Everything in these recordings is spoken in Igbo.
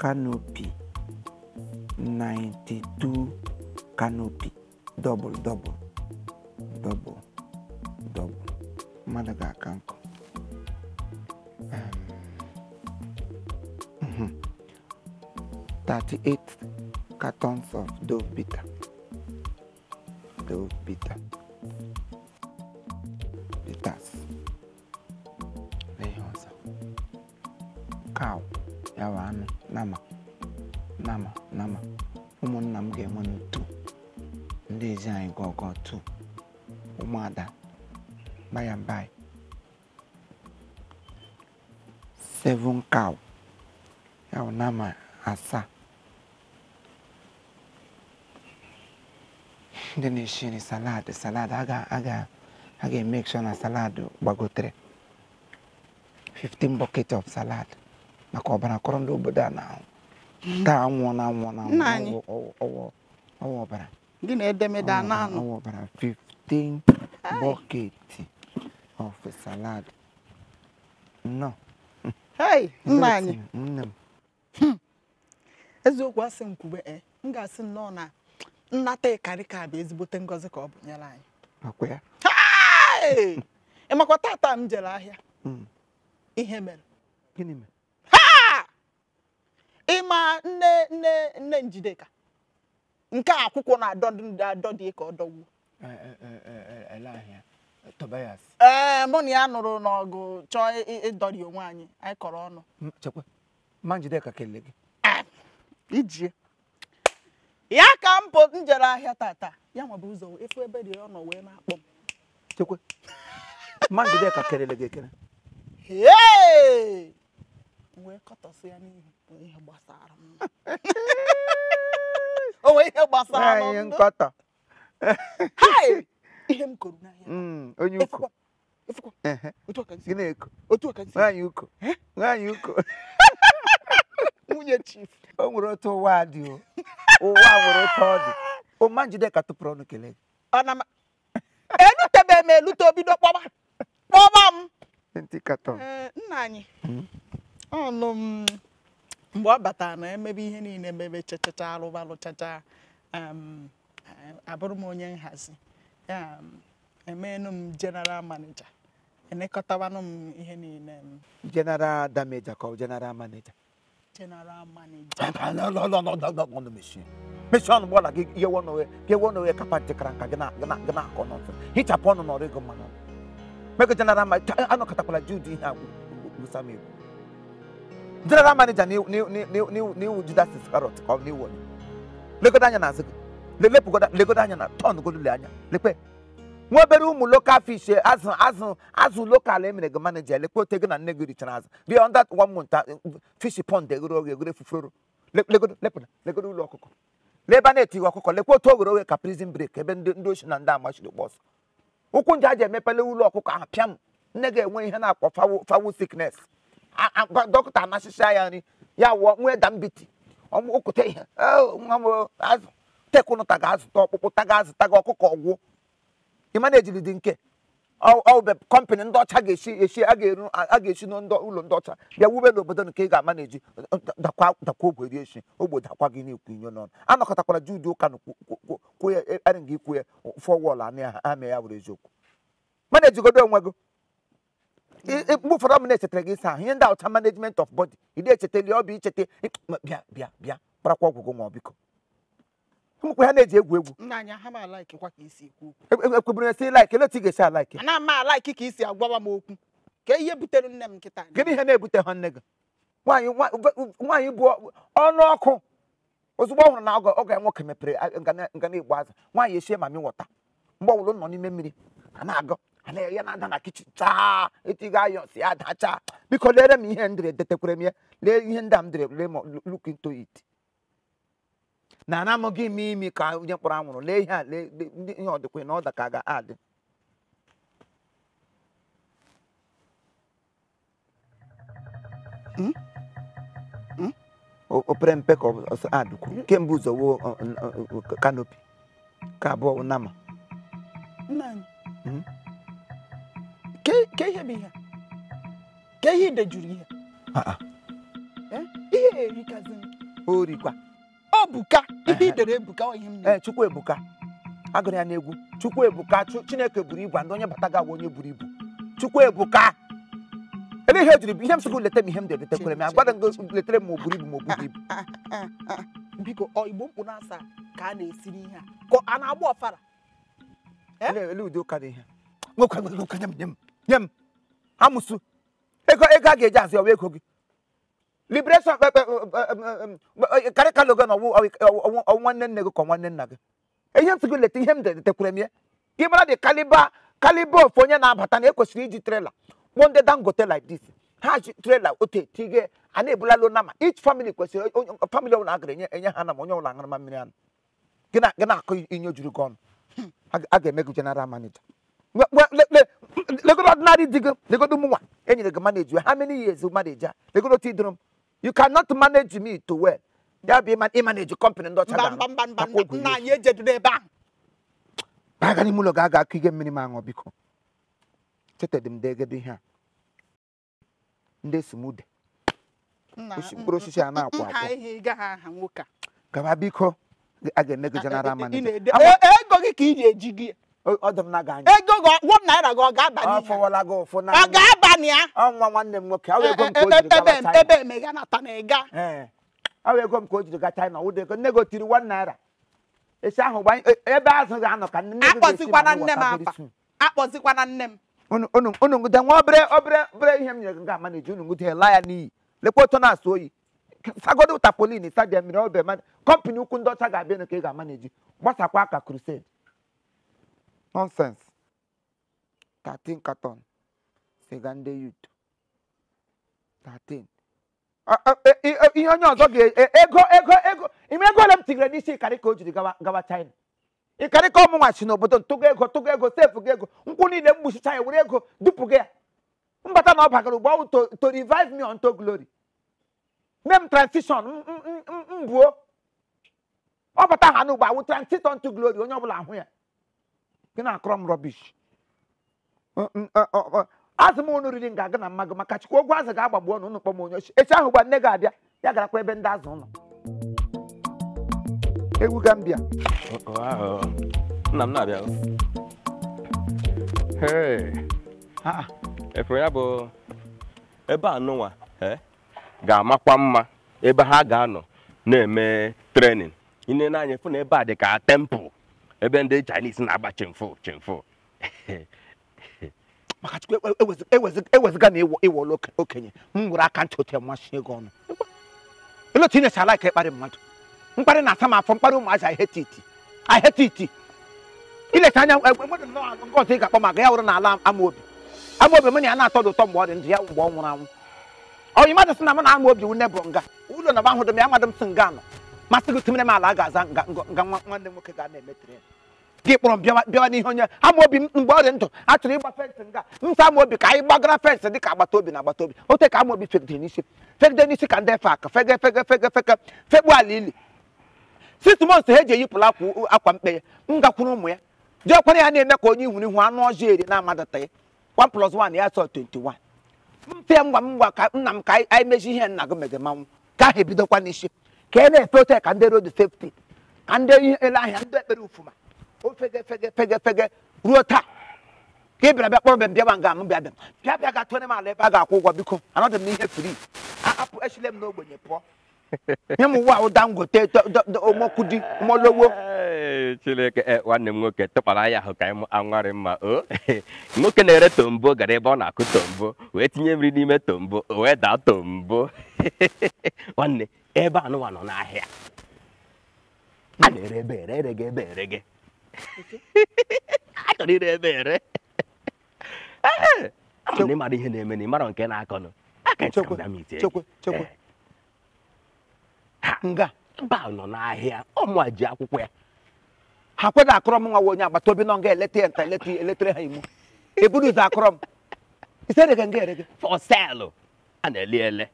canopy 92 canopy double madaga kanko 38 cartons of dove bitter bitters cow yawa nama ụmụnna m ga-enwe n'otu ndị ezi anyị gọgọ 2 ụmụada bayambai 7 cow yawa nama asa ndị na-eshi ni salad aga make sure na salad gbagotere 15 bucket of salad maka ọbara kọrọ ndị obodo a na taa nwụọ na ọwụ ọbara gị na-edemede anụ ọwụ ọbara 15 bucket of salad no hey nna anyị nne m eziokwu asị m kwube m ga-asị nnọọ na nnata ịkarị ka bụ ezigbote ngọzi ka ọ bụ nyere anyị akwa ya ịmakwa tata m jere ahịa ihe mere gịnị mere ịma nne Njideka nke akwụkwọ na-adọ dị ka ọ dọgbuo Tobias mụ na ya nụrụ n'ọgụ chọọ ịdọrị onwe anyị kọrọ ọnụ chekwa ma Njideka kelee gị iji ya ka m jere ahịa tata ya nwa bụ ụzọ efu ebe dị ọ nọ wee na-akpọ m chekwa ma Njideka kelele gị ekele wee kọtọsị ya n'ihu ihe gbasara m o nwee ihe gbasara m nkọtọ ihe m kọrọ n'ahịa onye ukwu gị na-eko nwaanyị uko nwunye chief o nwere otu ụwa dị ụwa nwere otu ọ dị ma Njideka tụpụrụ ọnụ kelee elutebe m elute obido kpọba m 20 carton nna anyị ọnụ m mgbe ọ batara na emebe ihe niile emebe chachacha alụbalụ chacha abụrụ m onye nhazi ya emenụ m general manager elekọtawanụ m ihe niile general damager ka general manager mechie ọnụ gbọla gị yewe n'owe kapantị kara nka gị na-akọ n'ọtụ hichapụ ọnụ n'ọrụ ego mmanụ mego general manager anọkọtakwala Jude ihe agwụ Samuel general manager n'iwu Judas Iscariot ka ọ n'iwu legodo anya n'azụ gị legodo anya na tọn golule anya lekwe nwa obere ụmụ local fish azụ local emere gị manager lekwe ote gị na nne gị richara azụ bịa under 1 month fish pond egoro fufuru legodo ụlọ ọkụkọ lebe a na-etighị ọkụkọ lekwe otu ogoro oge ka prison break ebe ndị ochi na ndị amachiri gbọsọ ụkwụ nje aja emepele ụlọ ọkụkọ ahụ pịam nne ga-enwe ihe na-akpọ fowl sickness dọkịta anasịsịa ya nri ya wụọ nwee dambiti ụkụta ihe nwa m azụ tekụnụ taga azụ ta ọkpụkpụ taga azụ taga ọkụkọ ọgwụ ịma na-ejiri dị nke ọbe kọmpanị ndị ọcha a ga-esi n'ụlọ ndị ọcha bịa wube n'obodo nke ị ga-ama na-eji dakwa ogwe ri echi ogbo dakwa gị na-ekwu inyo n'ọnụ anọkọtakwara Jude ụka na kwuye arịn gị kwuye fọwọl amị ya were eziokwu mana ejigodo onwe gị mgbe ụfọdụ m na-echetara gị ịsa ahụ ihe ndị ọcha management of body ị na-echetali ọ bụ ichete bịa gbarakwa ọgwụgwụ nwa biko ụmụkwe ha na-eji egwu nna anyị ha ma like kwa ka isi ekwu ekweburu esi like ele otu ị ga-esi alike ana m like ka isi agwawa m okwu ka ihe butere nne m nkịta gịnị ihe na-ebute ha nne gị nwaanyị bụ ọnụ ọkụ ozugbo ọ hụrụ na oge nwoke mepere nga na-egbu azụ nwaanyị eshie mami wọta mgbe ọbụla nọ n'ime mmiri a na-agọ ya na-ada na kichin chaa etighị ayọ si ya dachaa biko lere m ihe ndịre detekwere m ya lee ihe ndị a m dịre lee m look into it na anamụghị m imi ka onye mkpọrọ anwụrụ lee ihe a lee ihe ọdịkwa na ọda ka ga-adị opere mpe ka ọsọ adụkwu kemgbe ụzọ wo kanopi ka abụọ nama ke ihe bụ ihe ke ihe idejuru ihe ihe erikazi orikwa Obuka ihe idere Ebuka onye m Chukwu Ebuka agụrụ ya n'egwu Chukwu Ebuka Chineke buru ibu and onye bata ga onye buru ibu Chukwu Ebuka ele ihe jiri ihe m sị leta m ihe m de kwere m agwada letere m buru ibu biko Igbo mkpụ na-asa ka a na-esiri ihe a a na-agba ọfara ele ụdị ụka dị ihe nwoke nye m amụsụ ego a ga-eji azụ ọwa ego gị liberation karịka logo na ọwụ nwanne nne gị ka nwanne nna gị ihe m sị leta ihe m de kwere m ya gị mara dị kaliba of onye na-abata na ekwesịrị iji trailer kpọọ ndị Dangote like this ha ji trailer ote tige a na-ebulalo nama each family kwesịrị family ọbụla agara enye ha nama onye ọbụla aṅụrụma mmiri anụ gị na-akụ inyo juru gị ọnụ a ga-eme gị general manager legodo ordinary digo legodo mụnwa enyere gị manage how many years manager legodo tidoro you cannot manage me to well ya bụ manage company ndị ọcha nna anyị ejedu ebe ahụ aga n'ime ụlọ ga-aga akụ ihe mmiri ma aṅụ biko chetede m degede ihe a ndị simude mkpụrụ osisi a na-akwa akwa gaba biko a ga-eme gị general manager ego gị ka ị ga-eji gị ọdụm na ga anya ego gị naira gị ọ ga-abanye ọ ga-abanye ya ọnwa nwanne m nwoke awụ ego m ka o jiri gaba China ebe emega nata na ịga awụ ego m ka o jiri ga China ọwụdị ego nne gị o tiri 1 naira esi ahụ gba ebe azụ ga-anọ ka nne gị akpọzikwana nne m afa akpọzikwana nne m unu ngụde nwa obere ihe m nyere gị ama na-eji unu ngụde la ya n'iyi lekwa otu na-asụ oyi sagodo tapolin sadia mmiri obe ma kọmpani ukwu ndị ọcha ga-abịa ka ị ga-ama na-eji gbasakwa aka crusade nonsense 13 carton siga ndị youth 13 ihe onye ọzọ ego ime ego ole m tigere n'isi karị ka o jiri gawa China ịkarị ka ọmụ nwachi n'obodo tụgo ego sefu gị ego nkwụ niile mgbuchicha ya were ego dupụga ya mbata na ọ bagara ugbo ọwụ to revive me unto glory name transition mbuo ọ bata ha n'ugbo awụ transit unto glory onye ọbụla ahụ ya gị na-akọrọ m rubbish azụ m unu riri nga aga na mmago maka chikwa ogwe azụ ga-agbagbu ọnụ unu kpọm onye echi ahụ gba nne gị abịa ya garakwa ebe ndị azụ ụlọ ewu Gambia nna m na-abịa efe ya bụ ebe anụnwa ga-amakwa mma ebe ha ga-anọ na-eme trenin ine n'anya fụ na ebe a dị ka temple ebe ndị Chinese na-agba chimfụ maka chukwu eweziga na ịwụ okenye m nwere aka ntị otu mmachi ego ọnụ ilo Chineke ala ka ịkparị mmadụ mkparị na-asa m afọ mkparị ụmụazị I hate it ileta anya mmadụ nke ọzọ ị ga-akpọ maka ya wụrụ n'ala Amaobi m na ya na-atọ dị ụtọ mgbe ọ dị ndụ ya mgbe ọ nwụrụ anwụ onye mmadụ sị na m na Amaobi wune bụ nga ụlọ na mahụdụ m ya mmadụ m sị nga nọ masị gị tụmere m ala a ga-aza nga nwanne m nwoke ga na-emetere gị kpọrọ m bịawa n'ihe onye Amaobi mgbe ọ dị ndụ a chọrọ ịgba fensị nga m sa Amaobi ka anyị gbagara fensị dị ka agbata obi na agbata obi ote ka Amaobi fegide n'isi ka ndị efe aka fegbu ala ili 6 months ha eji eyipụla akwa mkpe ya m gakwuru ụmụ ya jekwara ya na-eme ka onye ihuru ihu anụ ọjọọ eri na-amadata ya 1+1 ya sọ 21 mfe ngwa ka nna m ka anyị meji ihe nna gị mege manwụ ka ahụ ebidokwa n'isi ka e na-efe ote ka ndị road safety ka ndị ele ahịa ndị ekpere ufuma ofege ruo taa ka ị bịara bịa kpọrọ bịa nga m bịa ga tụrụ m ala ebe a ga-akwụ ụgwọ biko anọdụ m n'ihe free apụ echile m n'ogbenye pụọ nye m ụwa Dangote omokudi molowo Chineke nwanne m nwoke tụkpara ya ahụ ka anyị anwarị mma nwoke na-ere tombo gara ebe ọ na-akụ tombo wee tinye mmiri n'ime tombo wee daa tombo nwanne ebe anụwa nọ n'ahịa a na-ere ebe ere gị a chọrọ ire ebe ere na ịmara ihe na-eme na ịmara nke na-akọnụ chekwe nga mba nọ n'ahịa ọmụa ji akwụkwọ ya ha kweda akọrọ m nwa onye agbata obi nọ nga eletere ha imu eburu ụzọ akọrọ m isere ga nga ere gị for sale a na-ele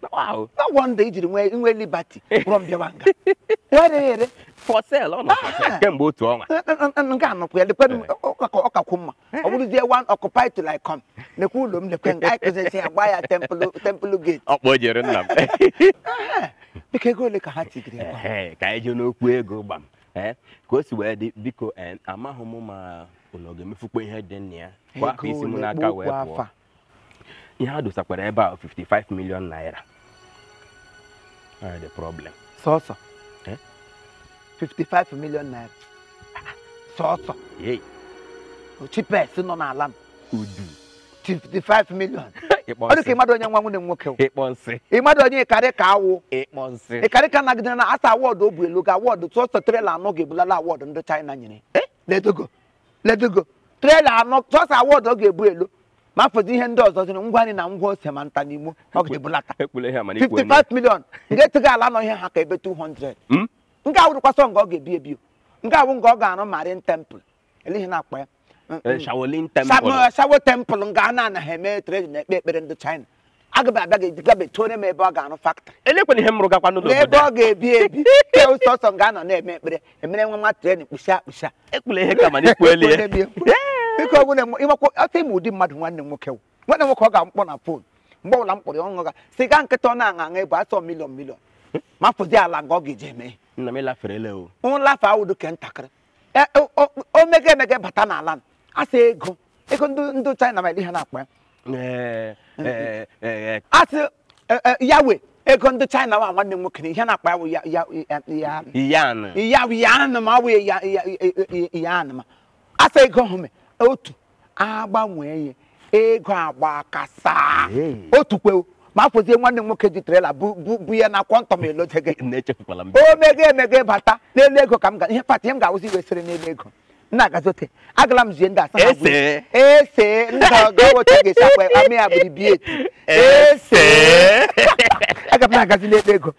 no wonder ijiri nwe liberty from bịawa nga ere for sale ọ nọ for sale kemgbe otu ọnwa nga anọkwa ya lekwe ọka kwụ mma ọ bụrụzie one occupied till I come lekwe ụlọ m lekwe nga ịkụzisi ya gba ya temple gate ọkpọ jere nna m biko ego ole ka ha tigiri ka anyị jee n'okwu ego gbam ka o si wee dị biko amaghị m ma ụlọ ga-emefukwa ihe dị nna ya kwa afọ isi m n'aka wee pụọ ihe ha dosakwara ebe a 55 million naira the problem sọsọ 55 million naira sọsọ cheapest nọ n'ala udu 55 million ọ dị ka ịmadụ onye nwa nwunye nwoke ịkpọ nsị ịmadụ onye ịkarị ka awụ ịkpọ nsị ịkarị ka nagidere na asa awọdụ obu elu ga awọdụ sọsọ trela anọ ga-ebulala awọdụ ndị China nyere ledogo trela anọ sọsọ awọdụ ọ ga-ebu elu ma fọdụ ihe ndị ọzọ ziri ngwa nri na ngwa ose ma nta n'imo ọ ga-ebulata 55 million ga-etiga ala nọ ihe ha ka ebe 200 nke awụrụkwa sọ nga ọ ga-ebi ebi nke awụ nga ọ ga-arụ Marine Temple elihi na-akpa ya Shawo Temple nga a na-anaghị eme trade na-ekpe ekpere ndị China aga abịa ga tone m ebe ọ ga-arụ factory elekwana ihe m rụgakwa n'ụlọ ebe ọ ga-ebi ebi ke sọsọ nga anọ na-eme ekpere emere nwa tren kpụsha ekpule ihe ka mana ikwu elie biko ọ bụrụ ịmakwa ọtị ma ụdị mmadụ nwanne nwoke ọ ga-akpọ na fon mgbe ọbụla m kpọrọ ọṅụ ga si ga nkịta ọ na-aṅa ebe asọ milion ma fụzi ala nga ọ ga-eji eme nna m ịlaferele nlafe awụdụ ke ntakịrị o mege bata n'ala asị ego ndị China ma ihe na-akpa ya asị yawe ego ndị China wa nwanne nwoke ihe na-akpa ya ma awụ ya ma asị ego hụme otu agbanwee ya ego agba kasa otu kwe ma afọzie nwanne nwoke ji trela bụ ya na kwọntọm elotege o mege bata n'elu ego ka m ga ihe pati m ga-awụzi wesịrị n'elu ego na-agazote agala m zie ndị asa ese ndị ga-awote ga-esi akpa amị ya gbiri bie aga m na-agazi n'elu ego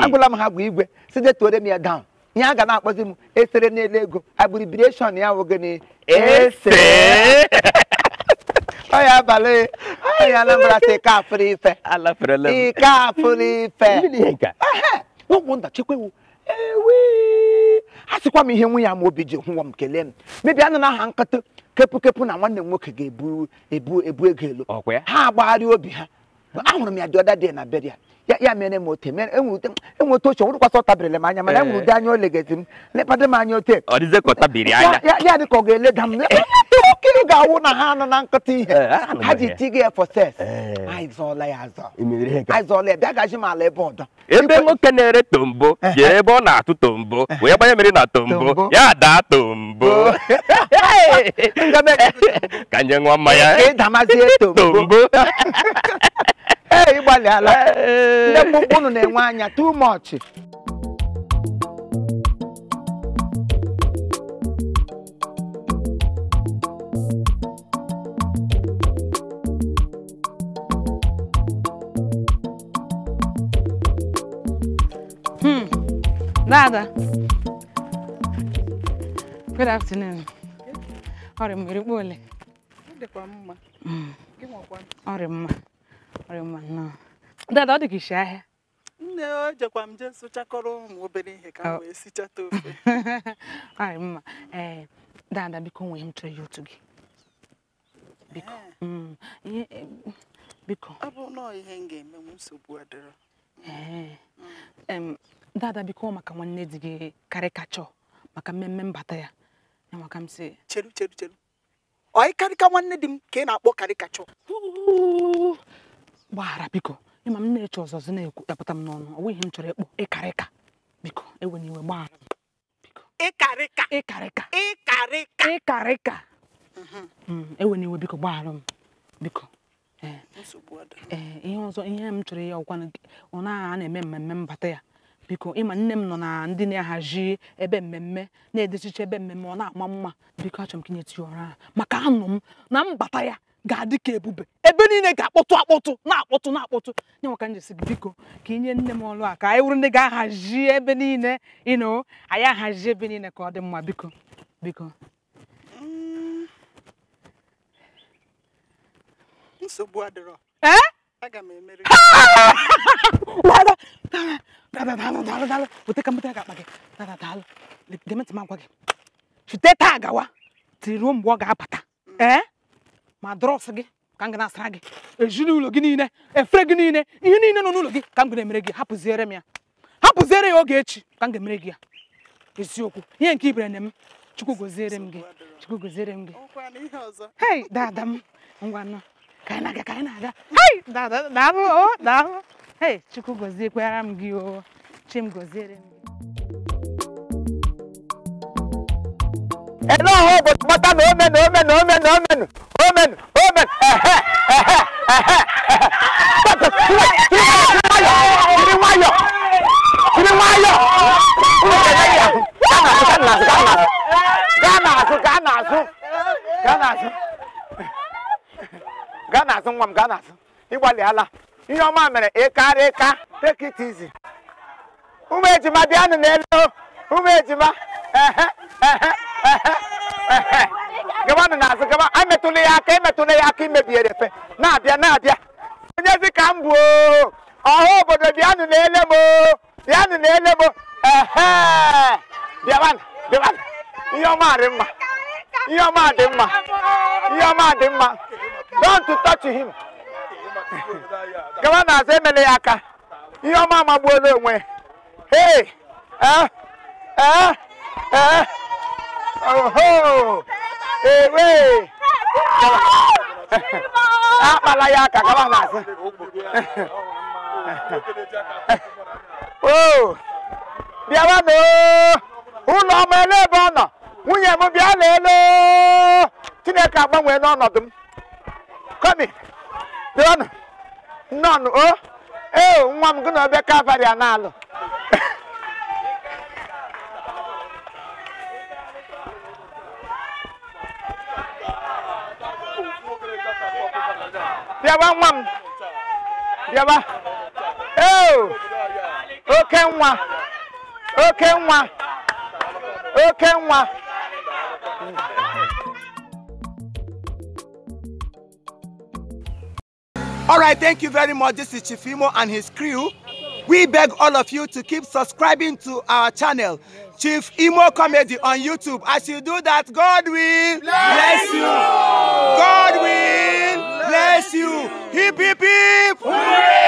agwụla m ha bụ igwe site tuore m ya down ihe a ga na-akpọzi m esere n'elu ego agbiribreshọn ya wogene ese oya abalị oya Anambra sị ka afụrụ ife ike afụrụ ife ụgwụ nda chekwewu ewi a sịkwa m ihe nwunye ama obi ji hụwa m kelee m mebi anụ na aha nkịtị kepụ na nwanne m nwoke ga-ebu ego elu ha agbagharị obi ha ahụrụ m ya dị ọda dị na beria ya mere m ote enwe otu oche nwụrụkwasị ọ tabirila m anya mana enwere ụdị anya o legezi m lepado m anya ote ya dị ka ọ ga-eleda m oke ga-awụ na ha anọ na nkịtị ihe ha ji tiga ya for ses anyị zọọla ya bịa gaji m ala ebe ọdọ ebe nwoke na-ere tombo jee ebe ọ na-atụ tombo wee gbanye mmiri na tombo ya daa tombo ka nje nwa mmanya ịdamazie tombo ịgbalị ala ndị mkpụmkpụ unu na-enwe anya too much Dada. Good afternoon. Ori m irikpo ole. Dịkwa mma. Gị nwakwa. Ori mma no. Dada ọ dị ka isi ahịa. Nne o jekwa m je sụchakọrọ ụmụ obere ihe ka m wee sichata ofe. Ori mma. Dada biko nwee m chọrọ ya otu gị. Biko. Biko. Ọ bụ nọọ ihe m ga-eme m nsogbu adịrọ. Dada biko maka nwanne di gị karịkachọ maka mmemme mbata ya. Ya maka m sị cheru. Ọ karịka nwanne di m ka ị na-akpọ karịkachọ. Gbara biko. Ịma m na-eche ọzọzọ na-apụta m n'ọnụ. Ọ bụ ihe m chọrọ ịkpọ ịkarịka. Biko, ewe n'iwe gbara. Biko. Ịkarịka. Ewe n'iwe biko gbara m. Biko. Ihe ọzọ ihe m chọrọ ya ọkwa ọ na-eme mmemme mbata ya. Biko ịma nne m nọ na ndị na-ahazi ebe mmemme na-edechiche ebe mmemme ọ na-ama mma biko achọrọ m ka nyeti ọra maka anụ m na mbata ya ga-adị ka ebube ebe niile ga-akpọtụ na-akpọtụ nye maka njesi gị biko ka inye nne m ọlụ a ka anyị wụrụ ndị ga-ahazi ebe niile anyị ahazi ebe niile ka ọ dị mma biko nsogbu adịrọ aga m emeri Dada. Bute ka akpa gị. Dada. Demet Magwagi. She take Tagawa. Tirum Wagapata. Eh? My drossage. Kangana Sragi. A Julu Guinea. A Fregnine. You need no Nulogi. Kangamregi. Hapuzeremia. Hapuzere Ogechi. Kangamregia. It's Yoku. He ain't keeping them. Chukugozeremge. Chukugozeremge. Hey, Dadam. One. Kainaga. Hey, Dada. Hey, Chukugozi, where am you? Chim Gozeremge. No, but omen. Ghana. Iwaliala. Your mama, Eka, take it easy. Who made you my piano? Who made you my? Come on, I'm a Tulayaki, maybe a refe. Nadia. When you come, oh, but the piano, the one. Your madam. Don't to touch him. Come on, I say, Meleaka. Your mama will away. Hey, oh, hey, Malayaka, come on, oh, Diabano, who know my labor? We are Mobiano. Tineka, we're none of them. Come in. None, oh, I'm gonna be covered now. Mom. Oh, okay. All right, thank you very much. This is Chief Imo and his crew. We beg all of you to keep subscribing to our channel, Chief Imo Comedy on YouTube. As you do that, God will bless you. God will bless you. Hip, hip, hip. Hooray!